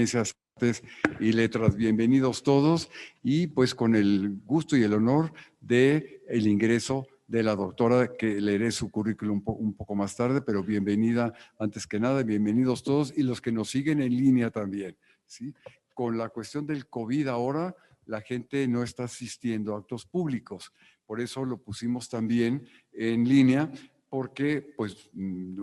Ciencias, Artes y Letras. Bienvenidos todos y pues con el gusto y el honor de el ingreso de la doctora, que leeré su currículum un poco más tarde, pero bienvenida antes que nada, bienvenidos todos y los que nos siguen en línea también, ¿sí? Con la cuestión del COVID ahora, la gente no está asistiendo a actos públicos, por eso lo pusimos también en línea, porque pues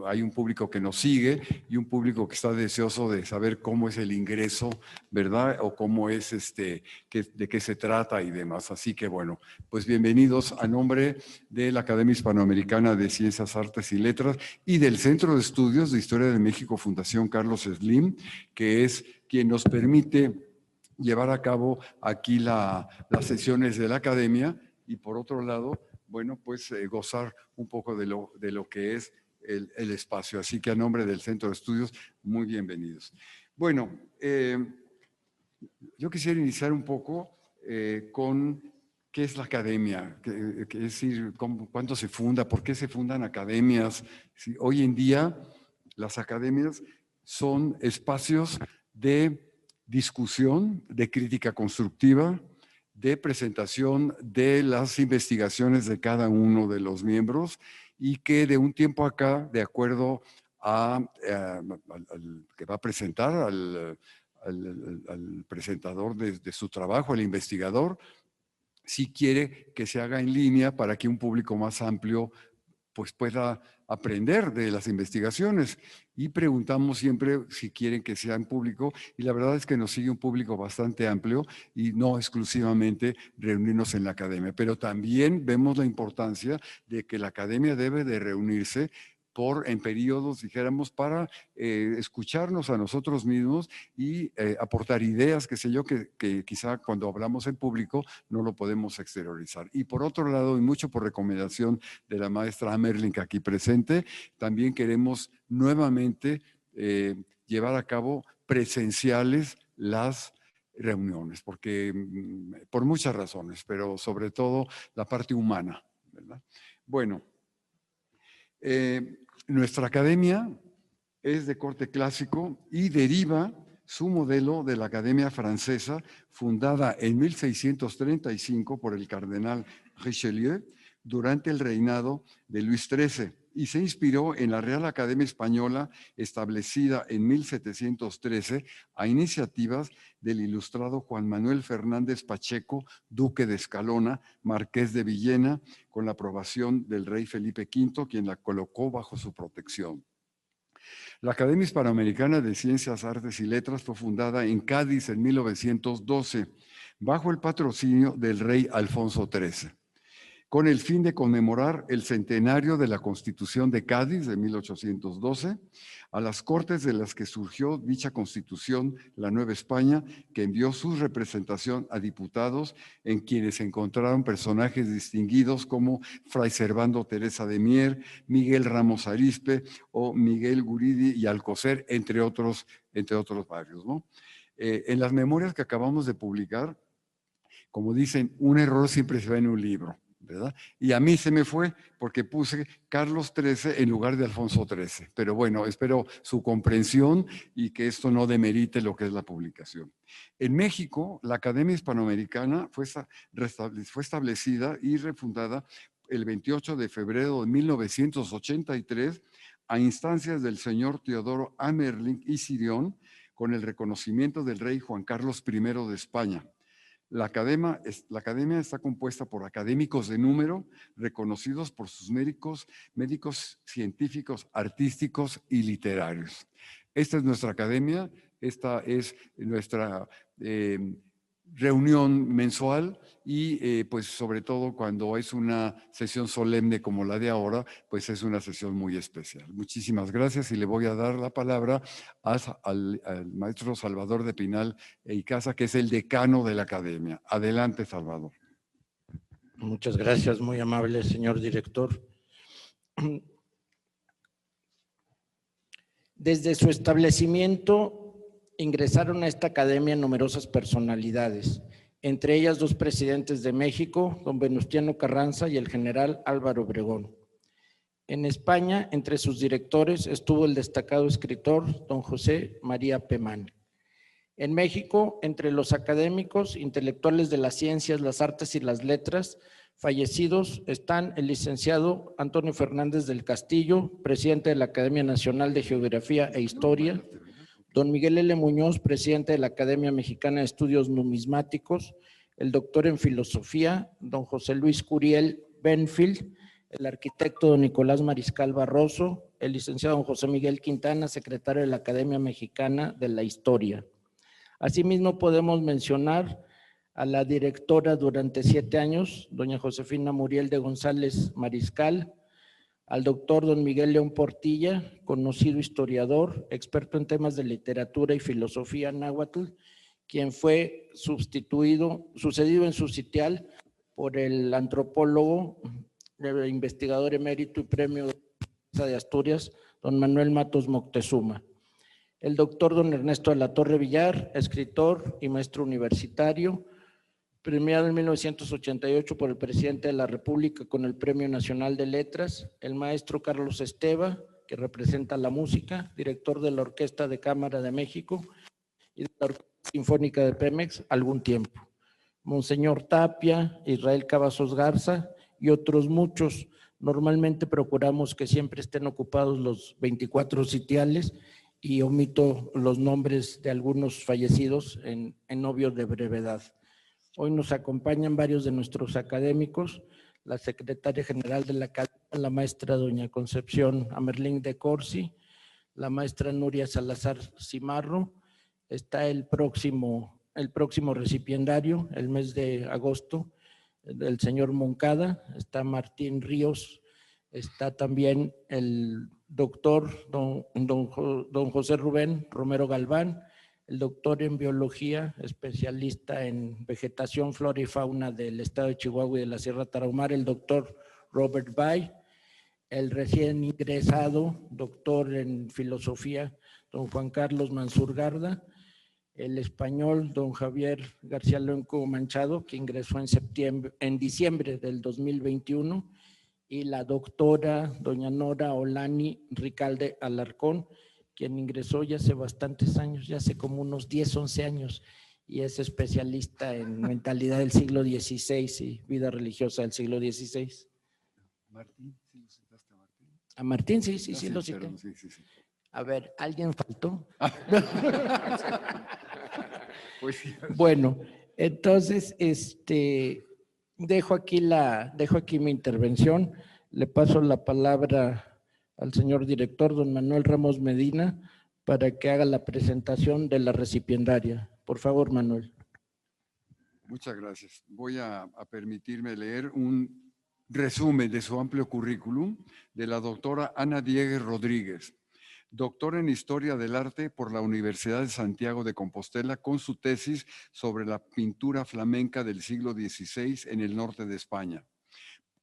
hay un público que nos sigue y un público que está deseoso de saber cómo es el ingreso, ¿verdad? O cómo es de qué se trata y demás. Así que bueno, pues bienvenidos a nombre de la Academia Hispanoamericana de Ciencias, Artes y Letras y del Centro de Estudios de Historia de México, Fundación Carlos Slim, que es quien nos permite llevar a cabo aquí las sesiones de la Academia y por otro lado, bueno, pues gozar un poco de lo que es el espacio. Así que a nombre del Centro de Estudios, muy bienvenidos. Bueno, yo quisiera iniciar un poco con qué es la academia, es decir, cuándo se funda, por qué se fundan academias. ¿Sí? Hoy en día las academias son espacios de discusión, de crítica constructiva, de presentación de las investigaciones de cada uno de los miembros y que de un tiempo acá, de acuerdo al que va a presentar, al presentador de su trabajo, al investigador, si quiere que se haga en línea para que un público más amplio pues pueda aprender de las investigaciones y preguntamos siempre si quieren que sea en público y la verdad es que nos sigue un público bastante amplio y no exclusivamente reunirnos en la academia, pero también vemos la importancia de que la academia debe de reunirse en periodos, dijéramos, para escucharnos a nosotros mismos y aportar ideas, qué sé yo, que quizá cuando hablamos en público no lo podemos exteriorizar. Y por otro lado, y mucho por recomendación de la maestra Amerling aquí presente, también queremos nuevamente llevar a cabo presenciales las reuniones, porque por muchas razones, pero sobre todo la parte humana, ¿verdad? Bueno, nuestra academia es de corte clásico y deriva su modelo de la Academia Francesa, fundada en 1635 por el cardenal Richelieu durante el reinado de Luis XIII y se inspiró en la Real Academia Española establecida en 1713 a iniciativas del ilustrado Juan Manuel Fernández Pacheco, duque de Escalona, marqués de Villena, con la aprobación del rey Felipe V, quien la colocó bajo su protección. La Academia Hispanoamericana de Ciencias, Artes y Letras fue fundada en Cádiz en 1912, bajo el patrocinio del rey Alfonso XIII, con el fin de conmemorar el centenario de la Constitución de Cádiz de 1812, a las cortes de las que surgió dicha Constitución, la Nueva España, que envió su representación a diputados en quienes se encontraron personajes distinguidos como Fray Servando Teresa de Mier, Miguel Ramos Arizpe o Miguel Guridi y Alcocer, entre otros varios, ¿no? En las memorias que acabamos de publicar, como dicen, un error siempre se va en un libro, ¿verdad? Y a mí se me fue porque puse Carlos XIII en lugar de Alfonso XIII. Pero bueno, espero su comprensión y que esto no demerite lo que es la publicación. En México, la Academia Hispanoamericana fue establecida y refundada el 28 de febrero de 1983 a instancias del señor Teodoro Amerling y Sirión, con el reconocimiento del rey Juan Carlos I de España. La academia está compuesta por académicos de número reconocidos por sus médicos científicos, artísticos y literarios. Esta es nuestra academia, esta es nuestra reunión mensual y pues sobre todo cuando es una sesión solemne como la de ahora, pues es una sesión muy especial. Muchísimas gracias y le voy a dar la palabra al maestro Salvador de Pinal e Icaza, que es el decano de la academia. Adelante, Salvador. Muchas gracias, muy amable señor director. Desde su establecimiento ingresaron a esta academia numerosas personalidades, entre ellas dos presidentes de México, don Venustiano Carranza y el general Álvaro Obregón. En España, entre sus directores estuvo el destacado escritor don José María Pemán. En México, entre los académicos, intelectuales de las ciencias, las artes y las letras, fallecidos están el licenciado Antonio Fernández del Castillo, presidente de la Academia Nacional de Geografía e Historia, don Miguel L. Muñoz, presidente de la Academia Mexicana de Estudios Numismáticos, el doctor en filosofía, don José Luis Curiel Benfield, el arquitecto don Nicolás Mariscal Barroso, el licenciado don José Miguel Quintana, secretario de la Academia Mexicana de la Historia. Asimismo, podemos mencionar a la directora durante 7 años, doña Josefina Muriel de González Mariscal, al doctor don Miguel León Portilla, conocido historiador, experto en temas de literatura y filosofía náhuatl, quien fue sucedido en su sitial por el antropólogo, investigador emérito y premio de Asturias, don Manuel Matos Moctezuma. El doctor don Ernesto de la Torre Villar, escritor y maestro universitario, premiado en 1988 por el presidente de la República con el Premio Nacional de Letras, el maestro Carlos Esteva, que representa la música, director de la Orquesta de Cámara de México y de la Orquesta Sinfónica de Pemex algún tiempo. Monseñor Tapia, Israel Cavazos Garza y otros muchos. Normalmente procuramos que siempre estén ocupados los 24 sitiales y omito los nombres de algunos fallecidos en obvio de brevedad. Hoy nos acompañan varios de nuestros académicos, la secretaria general de la Academia, la maestra doña Concepción Amerlín de Corsi, la maestra Nuria Salazar Cimarro, está el próximo recipiendario, el mes de agosto, el señor Moncada, está Martín Ríos, está también el doctor don José Rubén Romero Galván, el doctor en biología, especialista en vegetación, flora y fauna del estado de Chihuahua y de la Sierra Tarahumara, el doctor Robert Bay, el recién ingresado doctor en filosofía, don Juan Carlos Mansur Garda, el español don Javier García Luenco Manchado, que ingresó en diciembre del 2021, y la doctora doña Nora Olani Ricalde Alarcón, quien ingresó ya hace bastantes años, ya hace como unos 10, 11 años, y es especialista en mentalidad del siglo XVI y vida religiosa del siglo XVI. Martín, ¿sí lo citaste a Martín? A Martín, sí, lo cité. Perdón, sí. A ver, ¿alguien faltó? Pues sí. Bueno, entonces, dejo aquí mi intervención. Le paso la palabra al señor director, don Manuel Ramos Medina, para que haga la presentación de la recipiendaria. Por favor, Manuel. Muchas gracias. Voy a permitirme leer un resumen de su amplio currículum de la doctora Ana Diegues Rodríguez, doctora en Historia del Arte por la Universidad de Santiago de Compostela, con su tesis sobre la pintura flamenca del siglo XVI en el norte de España.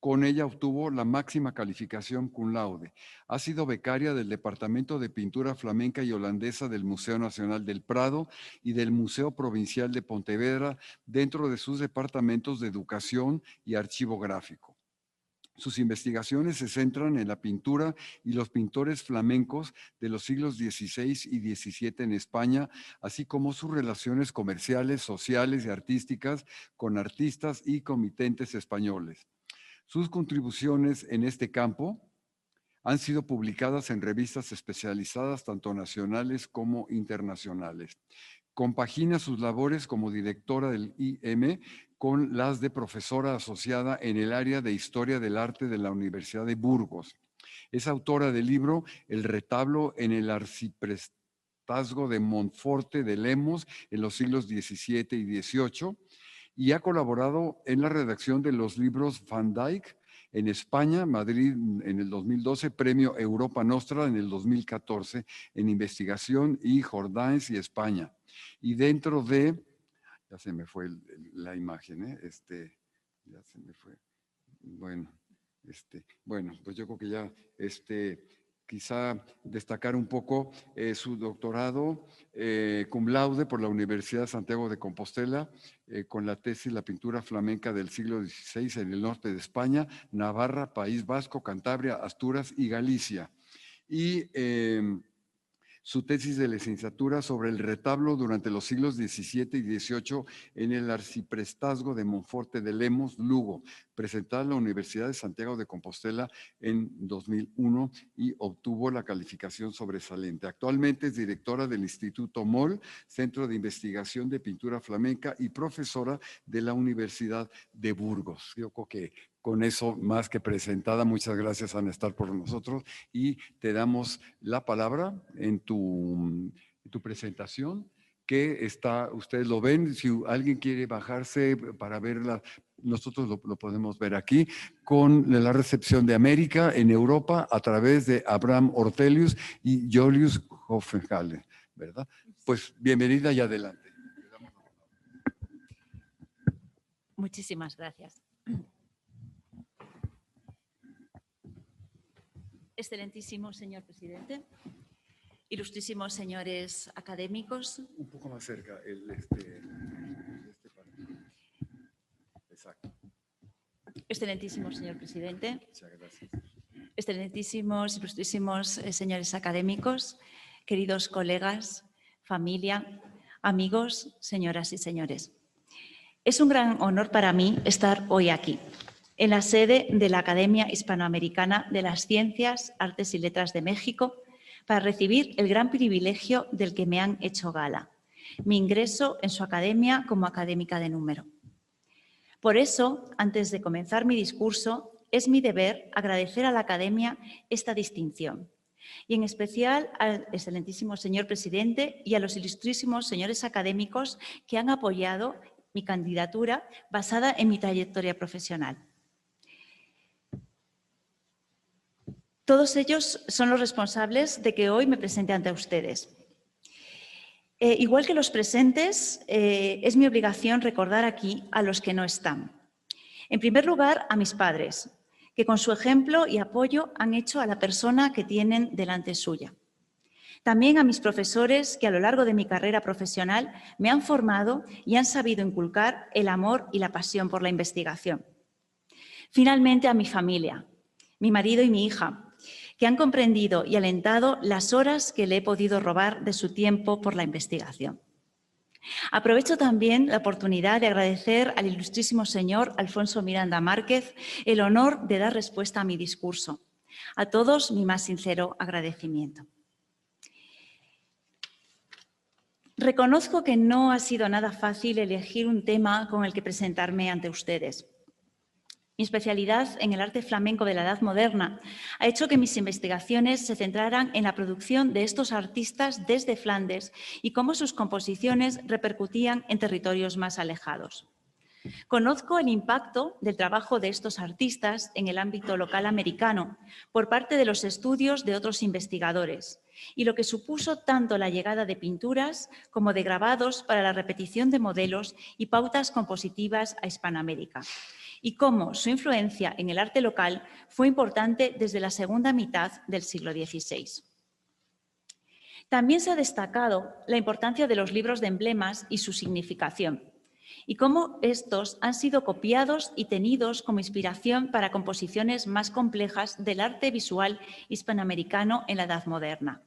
Con ella obtuvo la máxima calificación cum laude. Ha sido becaria del Departamento de Pintura Flamenca y Holandesa del Museo Nacional del Prado y del Museo Provincial de Pontevedra, dentro de sus departamentos de Educación y Archivo Gráfico. Sus investigaciones se centran en la pintura y los pintores flamencos de los siglos XVI y XVII en España, así como sus relaciones comerciales, sociales y artísticas con artistas y comitentes españoles. Sus contribuciones en este campo han sido publicadas en revistas especializadas tanto nacionales como internacionales. Compagina sus labores como directora del IM con las de profesora asociada en el área de Historia del Arte de la Universidad de Burgos. Es autora del libro El retablo en el arciprestazgo de Monforte de Lemos en los siglos XVII y XVIII, y ha colaborado en la redacción de los libros Van Dyck en España, Madrid en el 2012, Premio Europa Nostra en el 2014 en investigación, y Jordaens y España. Y dentro de, ya se me fue la imagen, ya se me fue, bueno, pues yo creo que ya, quizá destacar un poco su doctorado cum laude por la Universidad de Santiago de Compostela, con la tesis La pintura flamenca del siglo XVI en el norte de España, Navarra, País Vasco, Cantabria, Asturias y Galicia. Y su tesis de licenciatura sobre el retablo durante los siglos XVII y XVIII en el arciprestazgo de Monforte de Lemos, Lugo, presentada en la Universidad de Santiago de Compostela en 2001 y obtuvo la calificación sobresaliente. Actualmente es directora del Instituto MOL, Centro de Investigación de Pintura Flamenca, y profesora de la Universidad de Burgos. Yo creo que con eso más que presentada, muchas gracias, Ana, estar por nosotros, y te damos la palabra en tu presentación, que está, ustedes lo ven, si alguien quiere bajarse para verla, nosotros lo podemos ver aquí, con la recepción de América en Europa a través de Abraham Ortelius y Julius Hoffenhalle, ¿verdad? Pues bienvenida y adelante. Muchísimas gracias. Excelentísimo señor presidente, ilustrísimos señores académicos. Un poco más cerca, Exacto. Excelentísimo señor presidente. Muchas gracias. Excelentísimos, ilustrísimos señores académicos, queridos colegas, familia, amigos, señoras y señores. Es un gran honor para mí estar hoy aquí, en la sede de la Academia Hispanoamericana de las Ciencias, Artes y Letras de México, para recibir el gran privilegio del que me han hecho gala, mi ingreso en su academia como académica de número. Por eso, antes de comenzar mi discurso, es mi deber agradecer a la Academia esta distinción, y en especial al excelentísimo señor presidente y a los ilustrísimos señores académicos que han apoyado mi candidatura basada en mi trayectoria profesional. Todos ellos son los responsables de que hoy me presente ante ustedes. Igual que los presentes, es mi obligación recordar aquí a los que no están. En primer lugar, a mis padres, que con su ejemplo y apoyo han hecho a la persona que tienen delante suya. También a mis profesores que a lo largo de mi carrera profesional me han formado y han sabido inculcar el amor y la pasión por la investigación. Finalmente, a mi familia, mi marido y mi hija, que han comprendido y alentado las horas que le he podido robar de su tiempo por la investigación. Aprovecho también la oportunidad de agradecer al ilustrísimo señor Alfonso Miranda Márquez el honor de dar respuesta a mi discurso. A todos mi más sincero agradecimiento. Reconozco que no ha sido nada fácil elegir un tema con el que presentarme ante ustedes. Mi especialidad en el arte flamenco de la Edad Moderna ha hecho que mis investigaciones se centraran en la producción de estos artistas desde Flandes y cómo sus composiciones repercutían en territorios más alejados. Conozco el impacto del trabajo de estos artistas en el ámbito local americano por parte de los estudios de otros investigadores y lo que supuso tanto la llegada de pinturas como de grabados para la repetición de modelos y pautas compositivas a Hispanoamérica, y cómo su influencia en el arte local fue importante desde la segunda mitad del siglo XVI. También se ha destacado la importancia de los libros de emblemas y su significación, y cómo estos han sido copiados y tenidos como inspiración para composiciones más complejas del arte visual hispanoamericano en la Edad Moderna.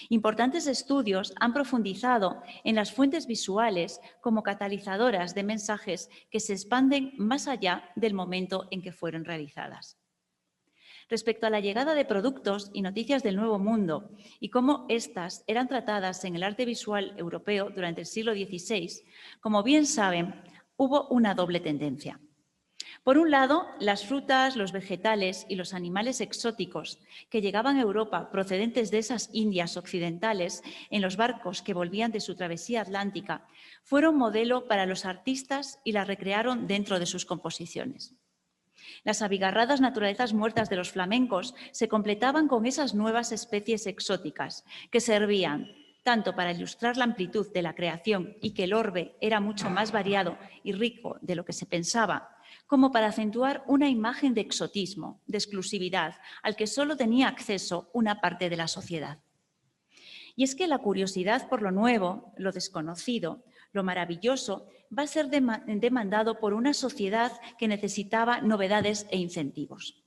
Importantes estudios han profundizado en las fuentes visuales como catalizadoras de mensajes que se expanden más allá del momento en que fueron realizadas. Respecto a la llegada de productos y noticias del Nuevo Mundo y cómo éstas eran tratadas en el arte visual europeo durante el siglo XVI, como bien saben, hubo una doble tendencia. Por un lado, las frutas, los vegetales y los animales exóticos que llegaban a Europa procedentes de esas Indias occidentales en los barcos que volvían de su travesía atlántica fueron modelo para los artistas y las recrearon dentro de sus composiciones. Las abigarradas naturalezas muertas de los flamencos se completaban con esas nuevas especies exóticas que servían tanto para ilustrar la amplitud de la creación y que el orbe era mucho más variado y rico de lo que se pensaba, como para acentuar una imagen de exotismo, de exclusividad, al que solo tenía acceso una parte de la sociedad. Y es que la curiosidad por lo nuevo, lo desconocido, lo maravilloso, va a ser demandado por una sociedad que necesitaba novedades e incentivos.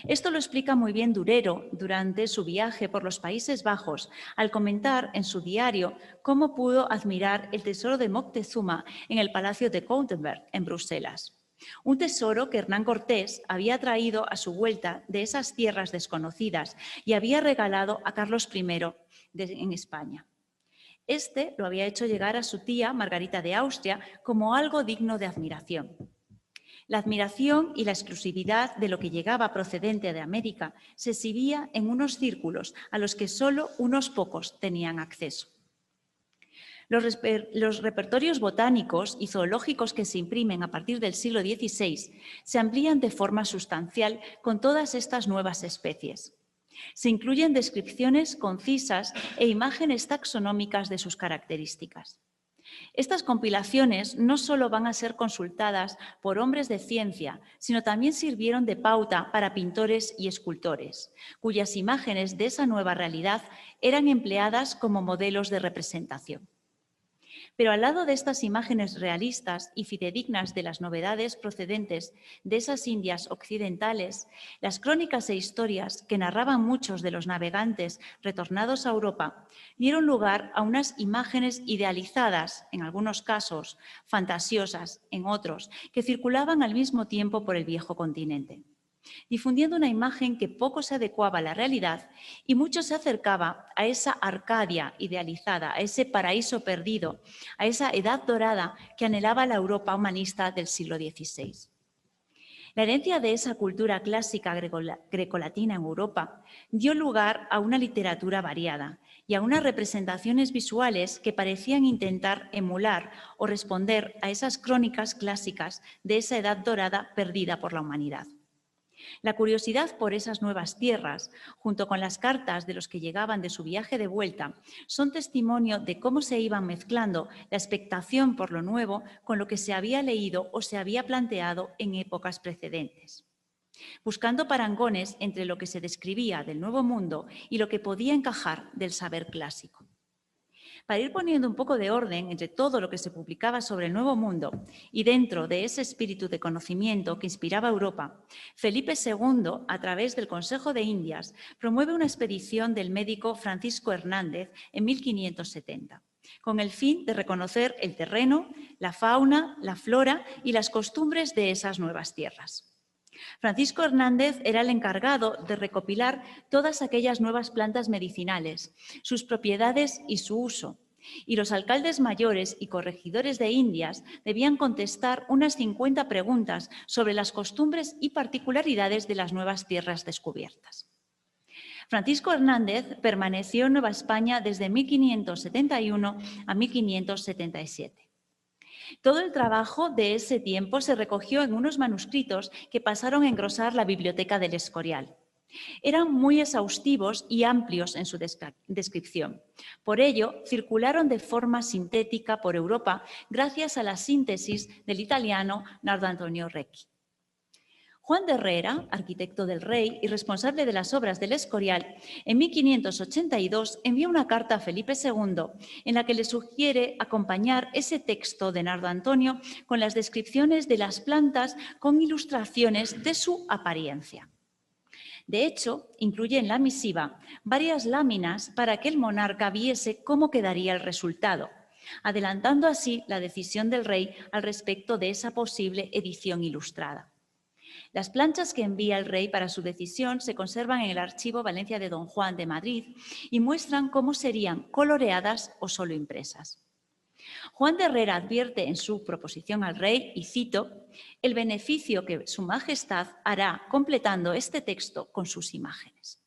Esto lo explica muy bien Durero durante su viaje por los Países Bajos, al comentar en su diario cómo pudo admirar el tesoro de Moctezuma en el Palacio de Koudenberg, en Bruselas. Un tesoro que Hernán Cortés había traído a su vuelta de esas tierras desconocidas y había regalado a Carlos I en España. Este lo había hecho llegar a su tía, Margarita de Austria, como algo digno de admiración. La admiración y la exclusividad de lo que llegaba procedente de América se exhibía en unos círculos a los que solo unos pocos tenían acceso. Los repertorios botánicos y zoológicos que se imprimen a partir del siglo XVI se amplían de forma sustancial con todas estas nuevas especies. Se incluyen descripciones concisas e imágenes taxonómicas de sus características. Estas compilaciones no solo van a ser consultadas por hombres de ciencia, sino también sirvieron de pauta para pintores y escultores, cuyas imágenes de esa nueva realidad eran empleadas como modelos de representación. Pero al lado de estas imágenes realistas y fidedignas de las novedades procedentes de esas Indias occidentales, las crónicas e historias que narraban muchos de los navegantes retornados a Europa dieron lugar a unas imágenes idealizadas, en algunos casos, fantasiosas, en otros, que circulaban al mismo tiempo por el viejo continente, difundiendo una imagen que poco se adecuaba a la realidad y mucho se acercaba a esa Arcadia idealizada, a ese paraíso perdido, a esa edad dorada que anhelaba la Europa humanista del siglo XVI. La herencia de esa cultura clásica grecolatina en Europa dio lugar a una literatura variada y a unas representaciones visuales que parecían intentar emular o responder a esas crónicas clásicas de esa edad dorada perdida por la humanidad. La curiosidad por esas nuevas tierras, junto con las cartas de los que llegaban de su viaje de vuelta, son testimonio de cómo se iban mezclando la expectación por lo nuevo con lo que se había leído o se había planteado en épocas precedentes, buscando parangones entre lo que se describía del Nuevo Mundo y lo que podía encajar del saber clásico. Para ir poniendo un poco de orden entre todo lo que se publicaba sobre el Nuevo Mundo y dentro de ese espíritu de conocimiento que inspiraba a Europa, Felipe II, a través del Consejo de Indias, promueve una expedición del médico Francisco Hernández en 1570, con el fin de reconocer el terreno, la fauna, la flora y las costumbres de esas nuevas tierras. Francisco Hernández era el encargado de recopilar todas aquellas nuevas plantas medicinales, sus propiedades y su uso, y los alcaldes mayores y corregidores de Indias debían contestar unas 50 preguntas sobre las costumbres y particularidades de las nuevas tierras descubiertas. Francisco Hernández permaneció en Nueva España desde 1571 a 1577. Todo el trabajo de ese tiempo se recogió en unos manuscritos que pasaron a engrosar la biblioteca del Escorial. Eran muy exhaustivos y amplios en su descripción. Por ello, circularon de forma sintética por Europa gracias a la síntesis del italiano Nardo Antonio Recchi. Juan de Herrera, arquitecto del rey y responsable de las obras del Escorial, en 1582 envió una carta a Felipe II en la que le sugiere acompañar ese texto de Nardo Antonio con las descripciones de las plantas con ilustraciones de su apariencia. De hecho, incluye en la misiva varias láminas para que el monarca viese cómo quedaría el resultado, adelantando así la decisión del rey al respecto de esa posible edición ilustrada. Las planchas que envía el rey para su decisión se conservan en el Archivo Valencia de Don Juan de Madrid y muestran cómo serían coloreadas o solo impresas. Juan de Herrera advierte en su proposición al rey, y cito, el beneficio que su majestad hará completando este texto con sus imágenes.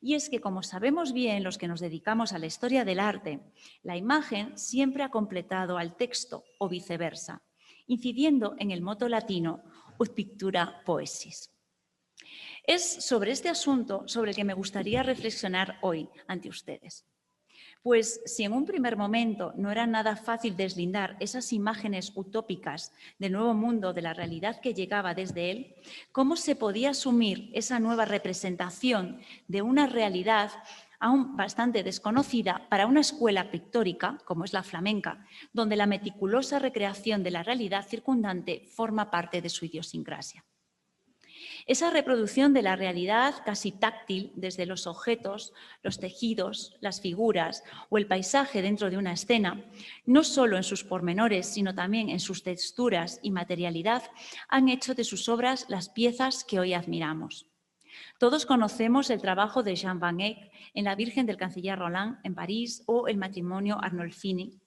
Y es que, como sabemos bien los que nos dedicamos a la historia del arte, la imagen siempre ha completado al texto o viceversa, incidiendo en el moto latino ut pictura poesis. Es sobre este asunto sobre el que me gustaría reflexionar hoy ante ustedes. Pues si en un primer momento no era nada fácil deslindar esas imágenes utópicas del Nuevo Mundo de la realidad que llegaba desde él, ¿cómo se podía asumir esa nueva representación de una realidad aún bastante desconocida para una escuela pictórica, como es la flamenca, donde la meticulosa recreación de la realidad circundante forma parte de su idiosincrasia? Esa reproducción de la realidad casi táctil desde los objetos, los tejidos, las figuras o el paisaje dentro de una escena, no solo en sus pormenores, sino también en sus texturas y materialidad, han hecho de sus obras las piezas que hoy admiramos. Todos conocemos el trabajo de Jean Van Eyck en La Virgen del Canciller Roland en París o El matrimonio Arnolfini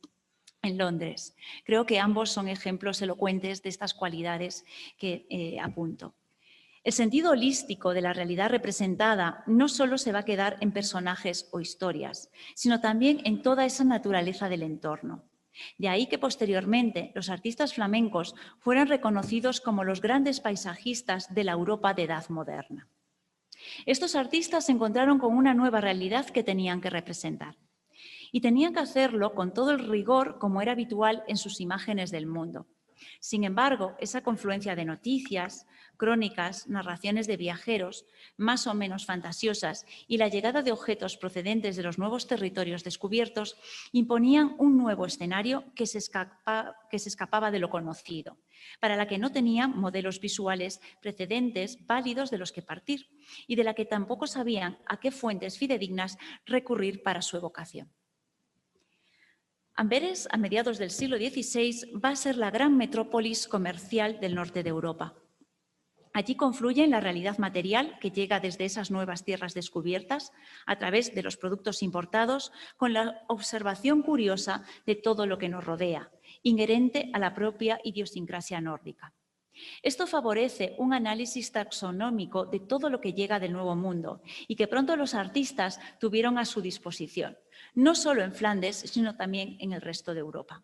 en Londres. Creo que ambos son ejemplos elocuentes de estas cualidades que apunto. El sentido holístico de la realidad representada no solo se va a quedar en personajes o historias, sino también en toda esa naturaleza del entorno. De ahí que posteriormente los artistas flamencos fueran reconocidos como los grandes paisajistas de la Europa de edad moderna. Estos artistas se encontraron con una nueva realidad que tenían que representar. Y tenían que hacerlo con todo el rigor como era habitual en sus imágenes del mundo. Sin embargo, esa confluencia de noticias, crónicas, narraciones de viajeros, más o menos fantasiosas, y la llegada de objetos procedentes de los nuevos territorios descubiertos imponían un nuevo escenario que se escapaba de lo conocido, para la que no tenían modelos visuales precedentes válidos de los que partir y de la que tampoco sabían a qué fuentes fidedignas recurrir para su evocación. Amberes, a mediados del siglo XVI, va a ser la gran metrópolis comercial del norte de Europa. Allí confluyen la realidad material que llega desde esas nuevas tierras descubiertas a través de los productos importados con la observación curiosa de todo lo que nos rodea, inherente a la propia idiosincrasia nórdica. Esto favorece un análisis taxonómico de todo lo que llega del Nuevo Mundo y que pronto los artistas tuvieron a su disposición, no solo en Flandes, sino también en el resto de Europa.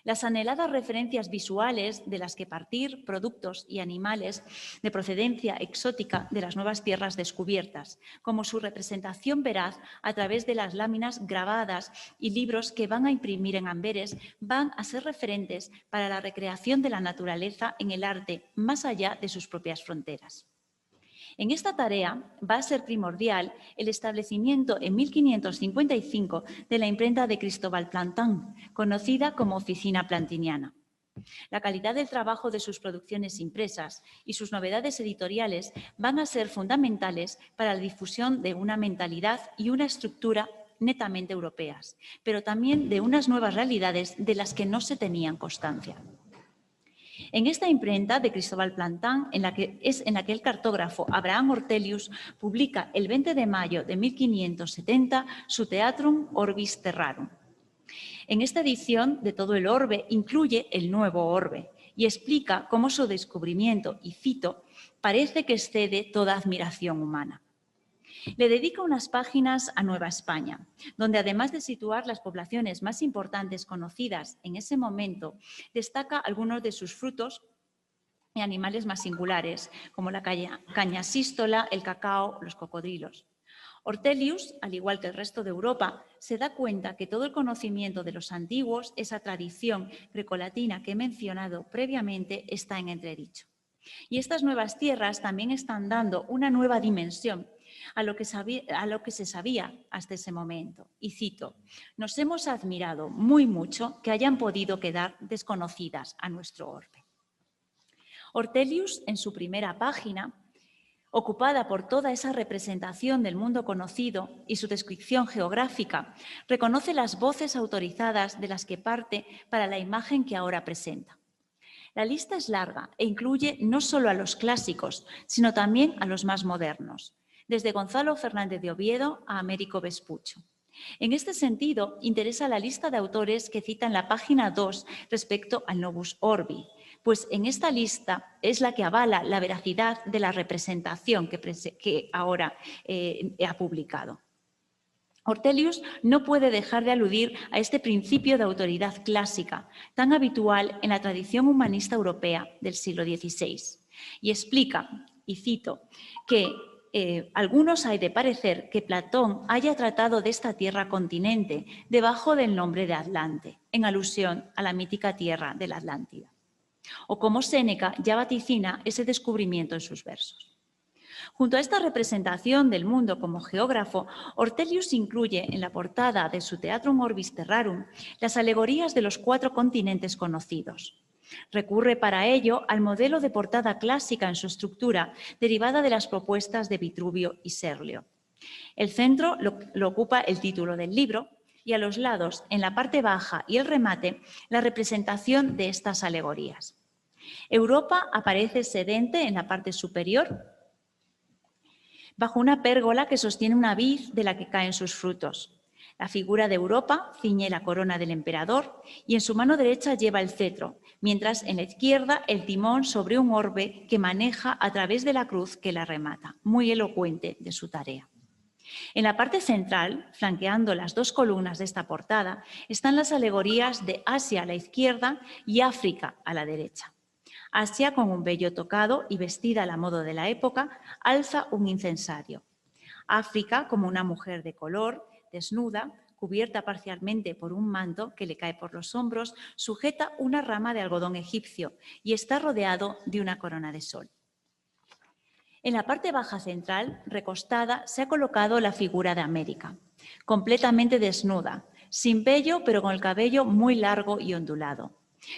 Las anheladas referencias visuales de las que partir productos y animales de procedencia exótica de las nuevas tierras descubiertas, como su representación veraz a través de las láminas grabadas y libros que van a imprimir en Amberes, van a ser referentes para la recreación de la naturaleza en el arte más allá de sus propias fronteras. En esta tarea va a ser primordial el establecimiento en 1555 de la imprenta de Cristóbal Plantin, conocida como Oficina Plantiniana. La calidad del trabajo de sus producciones impresas y sus novedades editoriales van a ser fundamentales para la difusión de una mentalidad y una estructura netamente europeas, pero también de unas nuevas realidades de las que no se tenían constancia. En esta imprenta de Cristóbal Plantin, en la que el cartógrafo Abraham Ortelius publica el 20 de mayo de 1570 su Theatrum Orbis Terrarum. En esta edición de todo el orbe incluye el nuevo orbe y explica cómo su descubrimiento, y cito, parece que excede toda admiración humana. Le dedica unas páginas a Nueva España, donde además de situar las poblaciones más importantes conocidas en ese momento, destaca algunos de sus frutos y animales más singulares, como la caña sístola, el cacao, los cocodrilos. Ortelius, al igual que el resto de Europa, se da cuenta que todo el conocimiento de los antiguos, esa tradición grecolatina que he mencionado previamente, está en entredicho. Y estas nuevas tierras también están dando una nueva dimensión a lo que se sabía hasta ese momento. Y cito, nos hemos admirado muy mucho que hayan podido quedar desconocidas a nuestro orbe. Ortelius, en su primera página, ocupada por toda esa representación del mundo conocido y su descripción geográfica, reconoce las voces autorizadas de las que parte para la imagen que ahora presenta. La lista es larga e incluye no solo a los clásicos, sino también a los más modernos, desde Gonzalo Fernández de Oviedo a Américo Vespuccio. En este sentido, interesa la lista de autores que cita en la página 2 respecto al Novus Orbi, pues en esta lista es la que avala la veracidad de la representación que ahora ha publicado. Ortelius no puede dejar de aludir a este principio de autoridad clásica, tan habitual en la tradición humanista europea del siglo XVI, y explica, y cito, que algunos hay de parecer que Platón haya tratado de esta tierra continente debajo del nombre de Atlante, en alusión a la mítica tierra de la Atlántida. O como Séneca ya vaticina ese descubrimiento en sus versos. Junto a esta representación del mundo como geógrafo, Ortelius incluye en la portada de su Theatrum Orbis Terrarum las alegorías de los 4 continentes conocidos. Recurre para ello al modelo de portada clásica en su estructura, derivada de las propuestas de Vitruvio y Serlio. El centro lo ocupa el título del libro y a los lados, en la parte baja y el remate, la representación de estas alegorías. Europa aparece sedente en la parte superior, bajo una pérgola que sostiene una vid de la que caen sus frutos. La figura de Europa ciñe la corona del emperador y en su mano derecha lleva el cetro, mientras en la izquierda el timón sobre un orbe que maneja a través de la cruz que la remata, muy elocuente de su tarea. En la parte central, flanqueando las dos columnas de esta portada, están las alegorías de Asia a la izquierda y África a la derecha. Asia, con un vello tocado y vestida a la moda de la época, alza un incensario. África, como una mujer de color, desnuda, cubierta parcialmente por un manto que le cae por los hombros, sujeta una rama de algodón egipcio y está rodeado de una corona de sol. En la parte baja central, recostada, se ha colocado la figura de América, completamente desnuda, sin vello pero con el cabello muy largo y ondulado.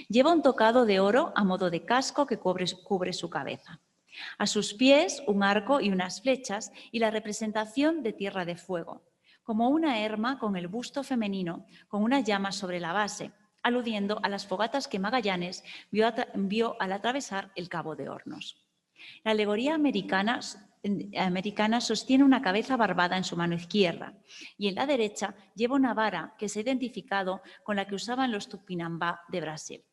Lleva un tocado de oro a modo de casco que cubre su cabeza. A sus pies, un arco y unas flechas y la representación de Tierra de Fuego, como una herma con el busto femenino, con una llama sobre la base, aludiendo a las fogatas que Magallanes vio al atravesar el Cabo de Hornos. La alegoría americana sostiene una cabeza barbada en su mano izquierda y en la derecha lleva una vara que se ha identificado con la que usaban los Tupinambá de Brasil.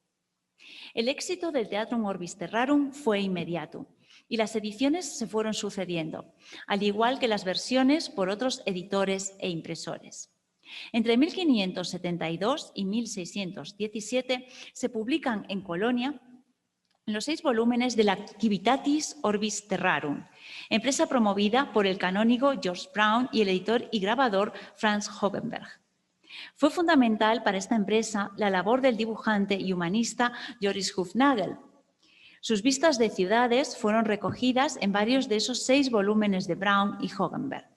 El éxito del Teatrum Orbis Terrarum fue inmediato y las ediciones se fueron sucediendo, al igual que las versiones por otros editores e impresores. Entre 1572 y 1617 se publican en Colonia los 6 volúmenes de la Civitatis Orbis Terrarum, empresa promovida por el canónigo George Brown y el editor y grabador Franz Hogenberg. Fue fundamental para esta empresa la labor del dibujante y humanista Joris Hufnagel. Sus vistas de ciudades fueron recogidas en varios de esos 6 volúmenes de Brown y Hogenberg.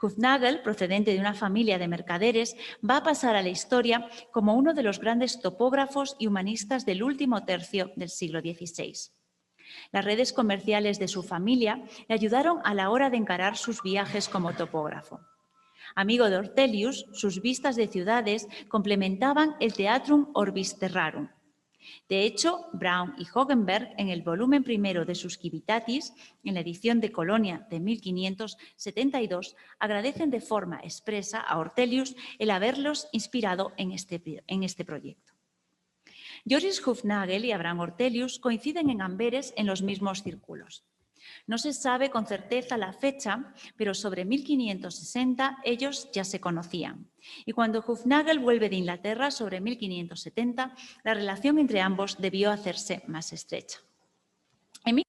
Hufnagel, procedente de una familia de mercaderes, va a pasar a la historia como uno de los grandes topógrafos y humanistas del último tercio del siglo XVI. Las redes comerciales de su familia le ayudaron a la hora de encarar sus viajes como topógrafo. Amigo de Ortelius, sus vistas de ciudades complementaban el Teatrum Orbis Terrarum. De hecho, Brown y Hogenberg, en el volumen primero de sus Civitatis, en la edición de Colonia de 1572, agradecen de forma expresa a Ortelius el haberlos inspirado en este proyecto. Joris Hufnagel y Abraham Ortelius coinciden en Amberes en los mismos círculos. No se sabe con certeza la fecha, pero sobre 1560 ellos ya se conocían. Y cuando Hufnagel vuelve de Inglaterra sobre 1570, la relación entre ambos debió hacerse más estrecha. En 1570,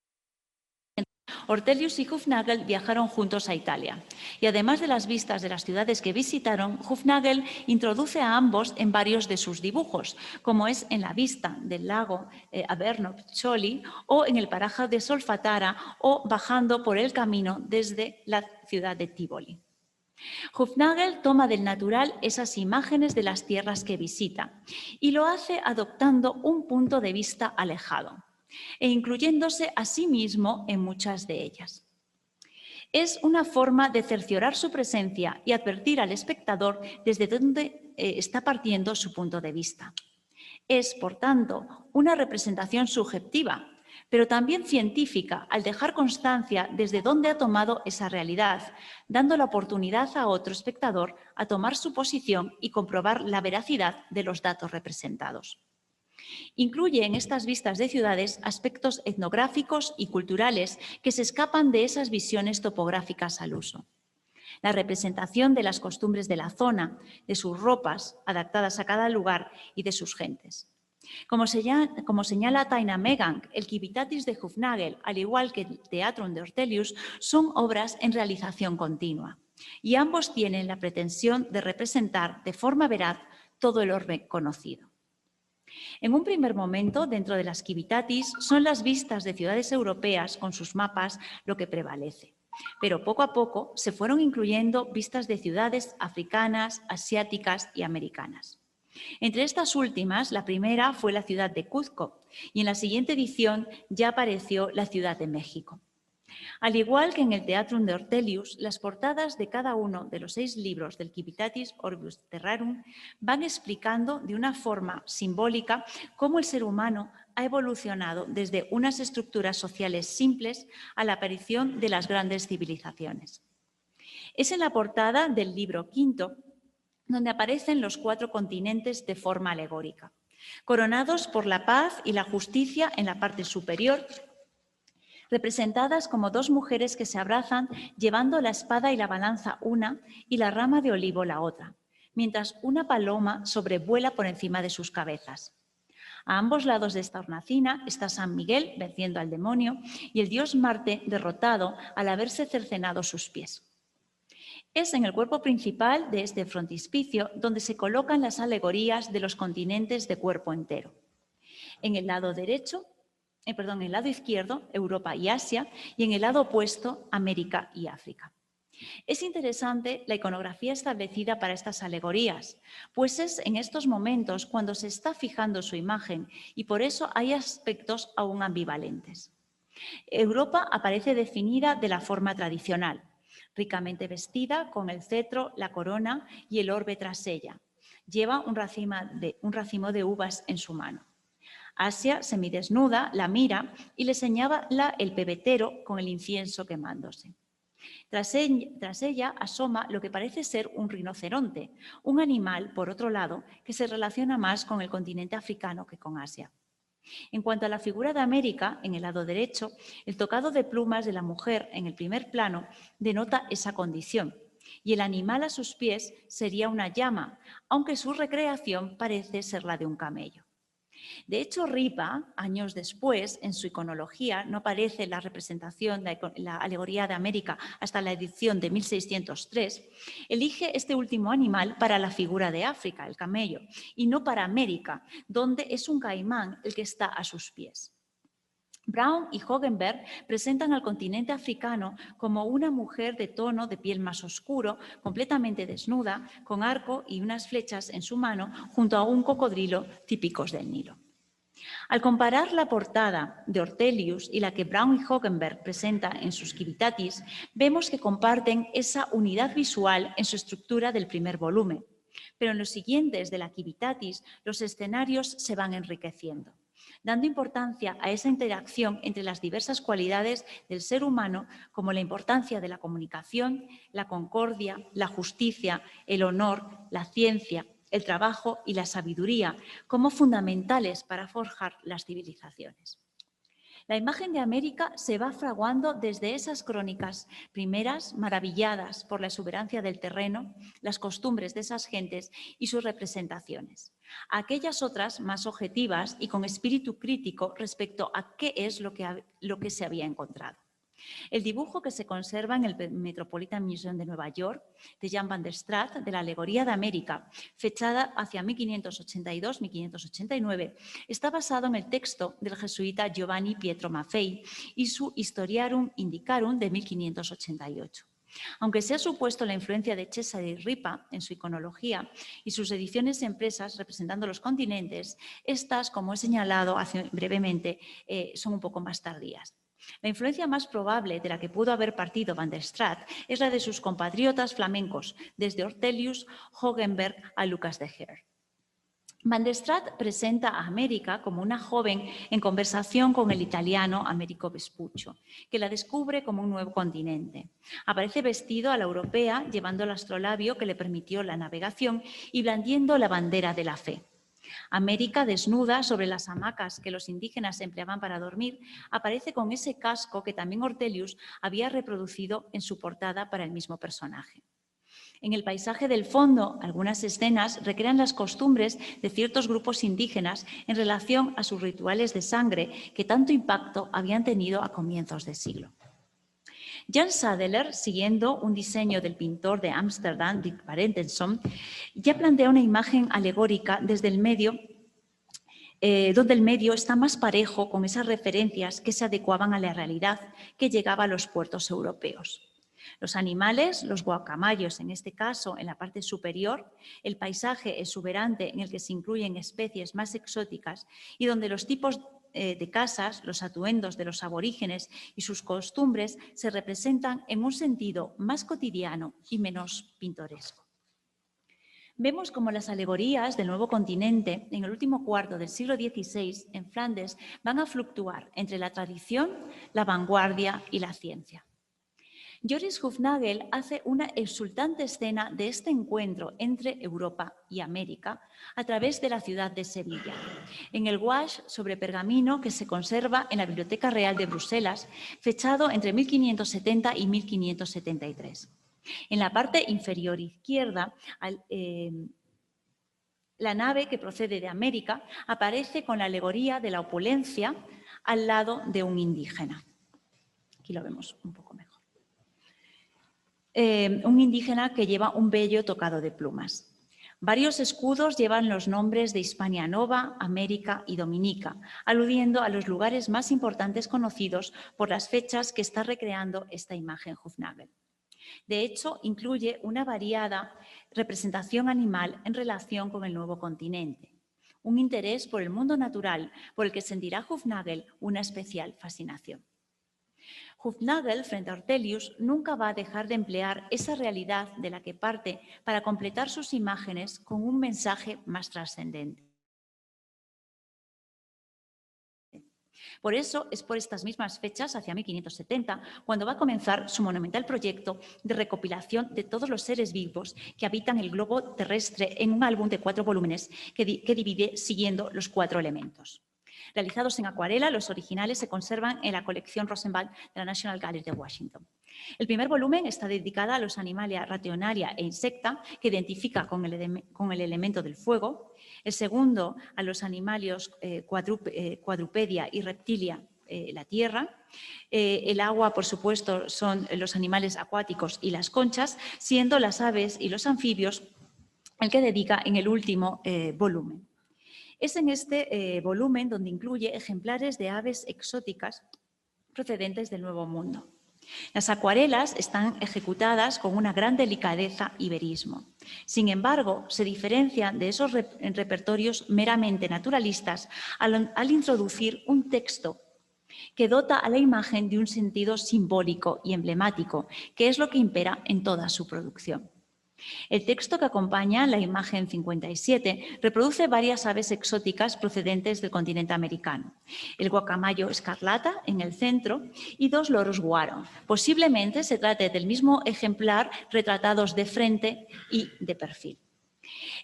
Ortelius y Hufnagel viajaron juntos a Italia y además de las vistas de las ciudades que visitaron, Hufnagel introduce a ambos en varios de sus dibujos, como es en la vista del lago Averno-Piccioli o en el paraje de Solfatara o bajando por el camino desde la ciudad de Tivoli. Hufnagel toma del natural esas imágenes de las tierras que visita y lo hace adoptando un punto de vista alejado e incluyéndose a sí mismo en muchas de ellas. Es una forma de cerciorar su presencia y advertir al espectador desde dónde está partiendo su punto de vista. Es, por tanto, una representación subjetiva, pero también científica, al dejar constancia desde dónde ha tomado esa realidad, dando la oportunidad a otro espectador a tomar su posición y comprobar la veracidad de los datos representados. Incluye en estas vistas de ciudades aspectos etnográficos y culturales que se escapan de esas visiones topográficas al uso. La representación de las costumbres de la zona, de sus ropas, adaptadas a cada lugar y de sus gentes. Como señala Taina Megang, el Civitatis de Hufnagel, al igual que el Teatrum de Ortelius, son obras en realización continua y ambos tienen la pretensión de representar de forma veraz todo el orbe conocido. En un primer momento, dentro de las Civitatis, son las vistas de ciudades europeas con sus mapas lo que prevalece, pero poco a poco se fueron incluyendo vistas de ciudades africanas, asiáticas y americanas. Entre estas últimas, la primera fue la ciudad de Cuzco y en la siguiente edición ya apareció la Ciudad de México. Al igual que en el Teatrum de Ortelius, las portadas de cada uno de los 6 libros del Civitatis Orbis Terrarum van explicando de una forma simbólica cómo el ser humano ha evolucionado desde unas estructuras sociales simples a la aparición de las grandes civilizaciones. Es en la portada del libro quinto donde aparecen los 4 continentes de forma alegórica, coronados por la paz y la justicia en la parte superior, representadas como 2 mujeres que se abrazan llevando la espada y la balanza una y la rama de olivo la otra, mientras una paloma sobrevuela por encima de sus cabezas. A ambos lados de esta hornacina está San Miguel venciendo al demonio y el dios Marte derrotado al haberse cercenado sus pies. Es en el cuerpo principal de este frontispicio donde se colocan las alegorías de los continentes de cuerpo entero. En el lado en el lado izquierdo, Europa y Asia, y en el lado opuesto, América y África. Es interesante la iconografía establecida para estas alegorías, pues es en estos momentos cuando se está fijando su imagen y por eso hay aspectos aún ambivalentes. Europa aparece definida de la forma tradicional, ricamente vestida con el cetro, la corona y el orbe tras ella. Lleva un racimo de uvas en su mano. Asia, semidesnuda, la mira y le señala el pebetero con el incienso quemándose. Tras ella asoma lo que parece ser un rinoceronte, un animal, por otro lado, que se relaciona más con el continente africano que con Asia. En cuanto a la figura de América, en el lado derecho, el tocado de plumas de la mujer en el primer plano denota esa condición, y el animal a sus pies sería una llama, aunque su recreación parece ser la de un camello. De hecho, Ripa, años después, en su iconología, no aparece la representación de la alegoría de América hasta la edición de 1603, elige este último animal para la figura de África, el camello, y no para América, donde es un caimán el que está a sus pies. Brown y Hogenberg presentan al continente africano como una mujer de tono de piel más oscuro, completamente desnuda, con arco y unas flechas en su mano, junto a un cocodrilo típicos del Nilo. Al comparar la portada de Ortelius y la que Brown y Hogenberg presentan en sus Civitatis, vemos que comparten esa unidad visual en su estructura del primer volumen, pero en los siguientes de la Civitatis los escenarios se van enriqueciendo, dando importancia a esa interacción entre las diversas cualidades del ser humano, como la importancia de la comunicación, la concordia, la justicia, el honor, la ciencia, el trabajo y la sabiduría, como fundamentales para forjar las civilizaciones. La imagen de América se va fraguando desde esas crónicas primeras, maravilladas por la exuberancia del terreno, las costumbres de esas gentes y sus representaciones, a aquellas otras más objetivas y con espíritu crítico respecto a qué es lo que se había encontrado. El dibujo que se conserva en el Metropolitan Museum de Nueva York, de Jan van der Straat, de la alegoría de América, fechada hacia 1582-1589, está basado en el texto del jesuita Giovanni Pietro Maffei y su Historiarum Indicarum de 1588. Aunque se ha supuesto la influencia de Cesare Ripa en su iconología y sus ediciones impresas representando los continentes, estas, como he señalado brevemente, son un poco más tardías. La influencia más probable de la que pudo haber partido van der Straat es la de sus compatriotas flamencos, desde Ortelius, Hogenberg a Lucas de Heer. Van der Straat presenta a América como una joven en conversación con el italiano Americo Vespuccio, que la descubre como un nuevo continente. Aparece vestido a la europea, llevando el astrolabio que le permitió la navegación y blandiendo la bandera de la fe. América, desnuda sobre las hamacas que los indígenas empleaban para dormir, aparece con ese casco que también Ortelius había reproducido en su portada para el mismo personaje. En el paisaje del fondo, algunas escenas recrean las costumbres de ciertos grupos indígenas en relación a sus rituales de sangre que tanto impacto habían tenido a comienzos de siglo. Jan Sadeler, siguiendo un diseño del pintor de Ámsterdam, Dick Parentenson, ya plantea una imagen alegórica desde el medio, donde el medio está más parejo con esas referencias que se adecuaban a la realidad que llegaba a los puertos europeos. Los animales, los guacamayos en este caso en la parte superior, el paisaje exuberante en el que se incluyen especies más exóticas y donde los tipos de casas, los atuendos de los aborígenes y sus costumbres se representan en un sentido más cotidiano y menos pintoresco. Vemos cómo las alegorías del nuevo continente en el último cuarto del siglo XVI en Flandes van a fluctuar entre la tradición, la vanguardia y la ciencia. Joris Hufnagel hace una exultante escena de este encuentro entre Europa y América a través de la ciudad de Sevilla, en el gouache sobre pergamino que se conserva en la Biblioteca Real de Bruselas, fechado entre 1570 y 1573. En la parte inferior izquierda, la nave que procede de América aparece con la alegoría de la opulencia al lado de un indígena. Aquí lo vemos un poco mejor. Un indígena que lleva un vello tocado de plumas. Varios escudos llevan los nombres de Hispania Nova, América y Dominica, aludiendo a los lugares más importantes conocidos por las fechas que está recreando esta imagen Hufnagel. De hecho, incluye una variada representación animal en relación con el nuevo continente, un interés por el mundo natural por el que sentirá Hufnagel una especial fascinación. Hufnagel, frente a Ortelius, nunca va a dejar de emplear esa realidad de la que parte para completar sus imágenes con un mensaje más trascendente. Por eso es por estas mismas fechas, hacia 1570, cuando va a comenzar su monumental proyecto de recopilación de todos los seres vivos que habitan el globo terrestre en un álbum de 4 volúmenes que divide siguiendo los 4 elementos. Realizados en acuarela, los originales se conservan en la colección Rosenwald de la National Gallery de Washington. El primer volumen está dedicado a los Animalia rationaria e insecta, que identifica con el elemento del fuego. El segundo, a los Animalios quadrupedia y reptilia, la tierra. El agua, por supuesto, son los animales acuáticos y las conchas, siendo las aves y los anfibios el que dedica en el último volumen. Es en este volumen donde incluye ejemplares de aves exóticas procedentes del Nuevo Mundo. Las acuarelas están ejecutadas con una gran delicadeza y verismo. Sin embargo, se diferencian de esos repertorios meramente naturalistas al introducir un texto que dota a la imagen de un sentido simbólico y emblemático, que es lo que impera en toda su producción. El texto que acompaña la imagen 57 reproduce varias aves exóticas procedentes del continente americano. El guacamayo escarlata en el centro y 2 loros guaro. Posiblemente se trate del mismo ejemplar retratados de frente y de perfil.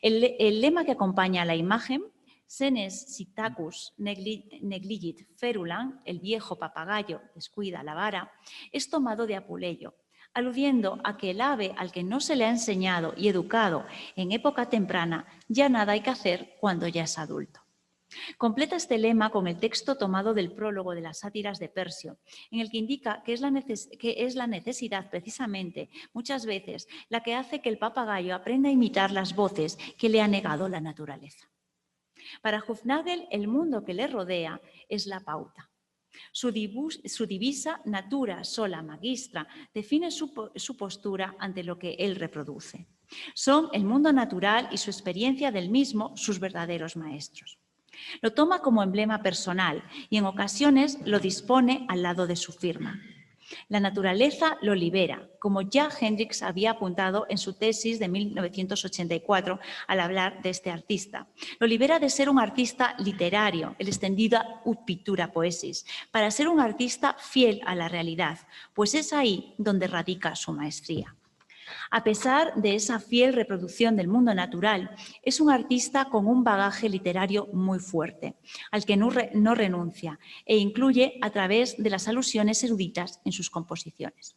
El lema que acompaña a la imagen, Senes Psittacus negligit ferulam, el viejo papagayo descuida la vara, es tomado de Apuleyo, aludiendo a que el ave al que no se le ha enseñado y educado en época temprana, ya nada hay que hacer cuando ya es adulto. Completa este lema con el texto tomado del prólogo de las sátiras de Persio, en el que indica que es la necesidad precisamente, muchas veces, la que hace que el papagayo aprenda a imitar las voces que le ha negado la naturaleza. Para Hufnagel, el mundo que le rodea es la pauta. Su divisa natura sola magistra define su postura ante lo que él reproduce. Son el mundo natural y su experiencia del mismo sus verdaderos maestros. Lo toma como emblema personal y en ocasiones lo dispone al lado de su firma. La naturaleza lo libera, como ya Hendricks había apuntado en su tesis de 1984 al hablar de este artista. Lo libera de ser un artista literario, el extendida ut pictura poesis, para ser un artista fiel a la realidad, pues es ahí donde radica su maestría. A pesar de esa fiel reproducción del mundo natural, es un artista con un bagaje literario muy fuerte, al que no renuncia e incluye a través de las alusiones eruditas en sus composiciones.